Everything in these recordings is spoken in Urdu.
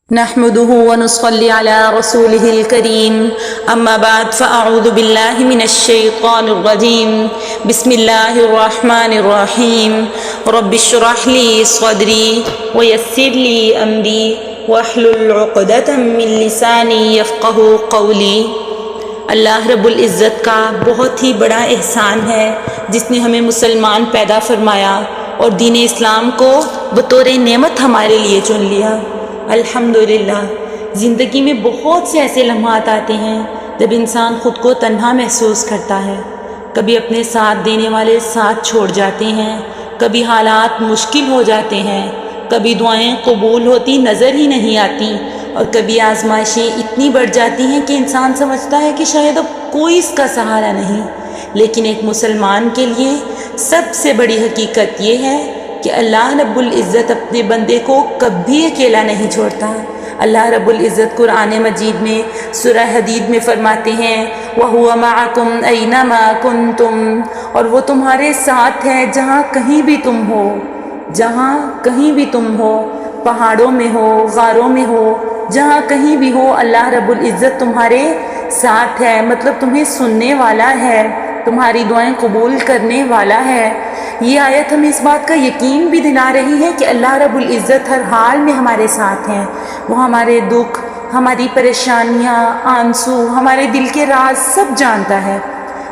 نحمده ونصلي على رسوله الكريم اما بعد فاعوذ بالله من الشيطان الرجيم بسم الله الرحمن الرحيم رب اشرح لي صدري ويسر لي امري واحلل عقدة من لساني يفقهوا قولي۔ اللہ رب العزت کا بہت ہی بڑا احسان ہے جس نے ہمیں مسلمان پیدا فرمایا اور دین اسلام کو بطور نعمت ہمارے لیے چن لیا۔ الحمدللہ زندگی میں بہت سے ایسے لمحات آتے ہیں جب انسان خود کو تنہا محسوس کرتا ہے، کبھی اپنے ساتھ دینے والے ساتھ چھوڑ جاتے ہیں، کبھی حالات مشکل ہو جاتے ہیں، کبھی دعائیں قبول ہوتی نظر ہی نہیں آتی، اور کبھی آزمائشیں اتنی بڑھ جاتی ہیں کہ انسان سمجھتا ہے کہ شاید اب کوئی اس کا سہارا نہیں۔ لیکن ایک مسلمان کے لیے سب سے بڑی حقیقت یہ ہے کہ اللہ رب العزت اپنے بندے کو کبھی اکیلا نہیں چھوڑتا۔ اللہ رب العزت قرآن مجید میں سورہ حدید میں فرماتے ہیں وَهُوَ مَعَكُمْ أَيْنَمَا كُنْتُمْ، اور وہ تمہارے ساتھ ہے جہاں کہیں بھی تم ہو، جہاں کہیں بھی تم ہو، پہاڑوں میں ہو، غاروں میں ہو، جہاں کہیں بھی ہو، اللہ رب العزت تمہارے ساتھ ہے، مطلب تمہیں سننے والا ہے، تمہاری دعائیں قبول کرنے والا ہے۔ یہ آیت ہمیں اس بات کا یقین بھی دلا رہی ہے کہ اللہ رب العزت ہر حال میں ہمارے ساتھ ہیں، وہ ہمارے دکھ، ہماری پریشانیاں، آنسو، ہمارے دل کے راز سب جانتا ہے۔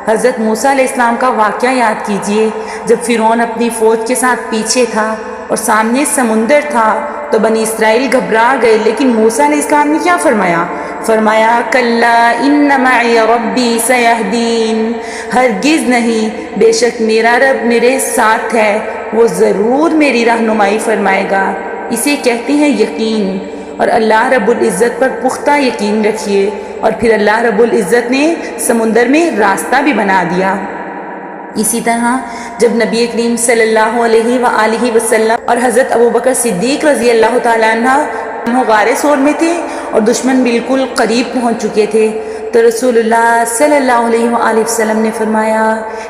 حضرت موسیٰ علیہ السلام کا واقعہ یاد کیجئے، جب فرعون اپنی فوج کے ساتھ پیچھے تھا اور سامنے سمندر تھا تو بنی اسرائیل گھبرا گئے، لیکن موسیٰ علیہ السلام نے کیا فرمایا کلا ان معی ربی سیہدین، ہرگز نہیں، بے شک میرا رب میرے ساتھ ہے، وہ ضرور میری رہنمائی فرمائے گا۔ اسے کہتے ہیں یقین، اور اللہ رب العزت پر پختہ یقین رکھیے۔ اور پھر اللہ رب العزت نے سمندر میں راستہ بھی بنا دیا۔ اسی طرح جب نبی کریم صلی اللہ علیہ وآلہ وسلم اور حضرت ابوبکر صدیق رضی اللہ تعالیٰ عنہ غار ثور میں تھے اور دشمن بالکل قریب پہنچ چکے تھے، تو رسول اللہ صلی اللہ علیہ وآلہ وسلم نے فرمایا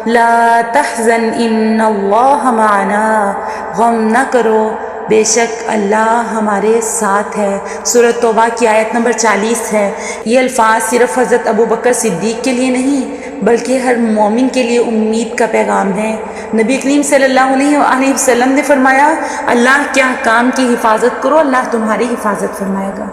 لا تحزن ان اللہ معنا، غم نہ کرو، بے شک اللہ ہمارے ساتھ ہے۔ سورہ توبہ کی آیت نمبر 40 ہے۔ یہ الفاظ صرف حضرت ابوبکر صدیق کے لیے نہیں بلکہ ہر مومن کے لیے امید کا پیغام ہے۔ نبی کریم صلی اللہ علیہ وآلہ وسلم نے فرمایا اللہ کے احکام کی حفاظت کرو، اللہ تمہاری حفاظت فرمائے گا۔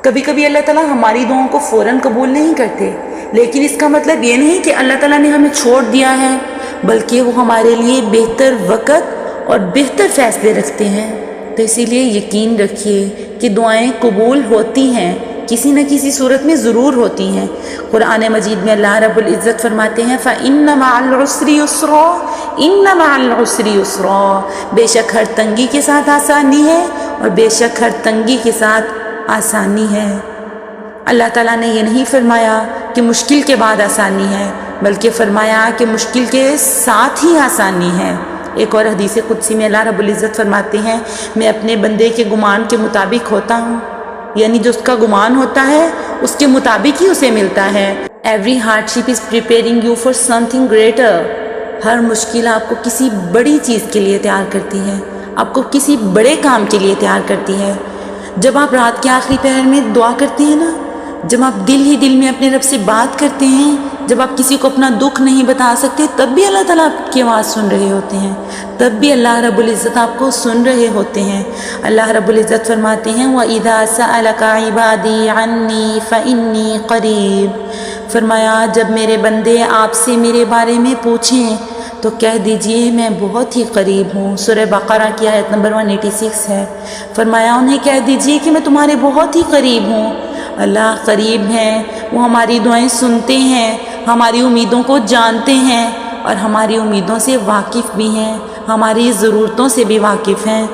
کبھی کبھی اللہ تعالیٰ ہماری دعاؤں کو فوراً قبول نہیں کرتے، لیکن اس کا مطلب یہ نہیں کہ اللہ تعالیٰ نے ہمیں چھوڑ دیا ہے، بلکہ وہ ہمارے لیے بہتر وقت اور بہتر فیصلے رکھتے ہیں۔ تو اسی لیے یقین رکھیے کہ دعائیں قبول ہوتی ہیں، کسی نہ کسی صورت میں ضرور ہوتی ہیں۔ قرآن مجید میں اللہ رب العزت فرماتے ہیں فَإِنَّ مَعَ الْعُسْرِ يُسْرًا إِنَّ مَعَ الْعُسْرِ يُسْرًا، بے شک ہر تنگی کے ساتھ آسانی ہے، اور بے شک ہر تنگی کے ساتھ آسانی ہے۔ اللہ تعالیٰ نے یہ نہیں فرمایا کہ مشکل کے بعد آسانی ہے، بلکہ فرمایا کہ مشکل کے ساتھ ہی آسانی ہے۔ ایک اور حدیث قدسی میں اللہ رب العزت فرماتے ہیں میں اپنے بندے کے گمان کے مطابق ہوتا ہوں، یعنی جو اس کا گمان ہوتا ہے اس کے مطابق ہی اسے ملتا ہے۔ Every hardship is preparing you for something greater، ہر مشکل آپ کو کسی بڑی چیز کے لیے تیار کرتی ہے، آپ کو کسی بڑے کام کے لیے تیار کرتی ہے۔ جب آپ رات کے آخری پہر میں دعا کرتے ہیں نا، جب آپ دل ہی دل میں اپنے رب سے بات کرتے ہیں، جب آپ کسی کو اپنا دکھ نہیں بتا سکتے، تب بھی اللہ تعالیٰ آپ کی آواز سن رہے ہوتے ہیں، تب بھی اللہ رب العزت آپ کو سن رہے ہوتے ہیں۔ اللہ رب العزت فرماتے ہیں وَإِذَا سَأَلَكَ عِبَادِي عَنِّي فَإِنِّي قَرِيبٌ، فرمایا جب میرے بندے آپ سے میرے بارے میں پوچھیں تو کہہ دیجئے میں بہت ہی قریب ہوں۔ سورہ بقرہ کی آیت نمبر 186 ہے۔ فرمایا انہیں کہہ دیجئے کہ میں تمہارے بہت ہی قریب ہوں۔ اللہ قریب ہیں، وہ ہماری دعائیں سنتے ہیں، ہماری امیدوں کو جانتے ہیں، اور ہماری امیدوں سے واقف بھی ہیں، ہماری ضرورتوں سے بھی واقف ہیں۔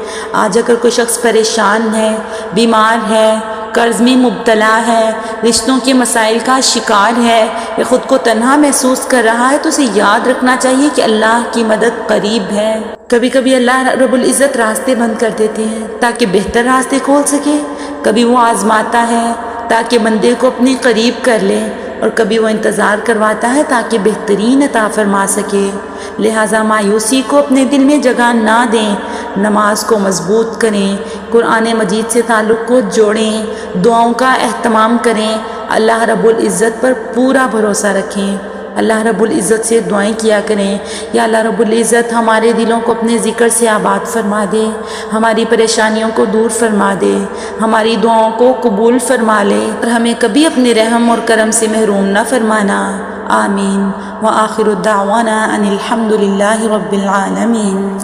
آج اگر کوئی شخص پریشان ہے، بیمار ہے، قرض میں مبتلا ہے، رشتوں کے مسائل کا شکار ہے، یا خود کو تنہا محسوس کر رہا ہے، تو اسے یاد رکھنا چاہیے کہ اللہ کی مدد قریب ہے۔ کبھی کبھی اللہ رب العزت راستے بند کر دیتے ہیں تاکہ بہتر راستے کھول سکے، کبھی وہ آزماتا ہے تاکہ بندے کو اپنے قریب کر لے، اور کبھی وہ انتظار کرواتا ہے تاکہ بہترین عطا فرما سکے۔ لہٰذا مایوسی کو اپنے دل میں جگہ نہ دیں، نماز کو مضبوط کریں، قرآن مجید سے تعلق کو جوڑیں، دعاؤں کا اہتمام کریں، اللہ رب العزت پر پورا بھروسہ رکھیں، اللہ رب العزت سے دعائیں کیا کریں، یا اللہ رب العزت ہمارے دلوں کو اپنے ذکر سے آباد فرما دے، ہماری پریشانیوں کو دور فرما دے، ہماری دعاؤں کو قبول فرما لے، اور ہمیں کبھی اپنے رحم اور کرم سے محروم نہ فرمانا۔ آمین۔ وآخر الدعوانا ان الحمد للہ رب العالمین۔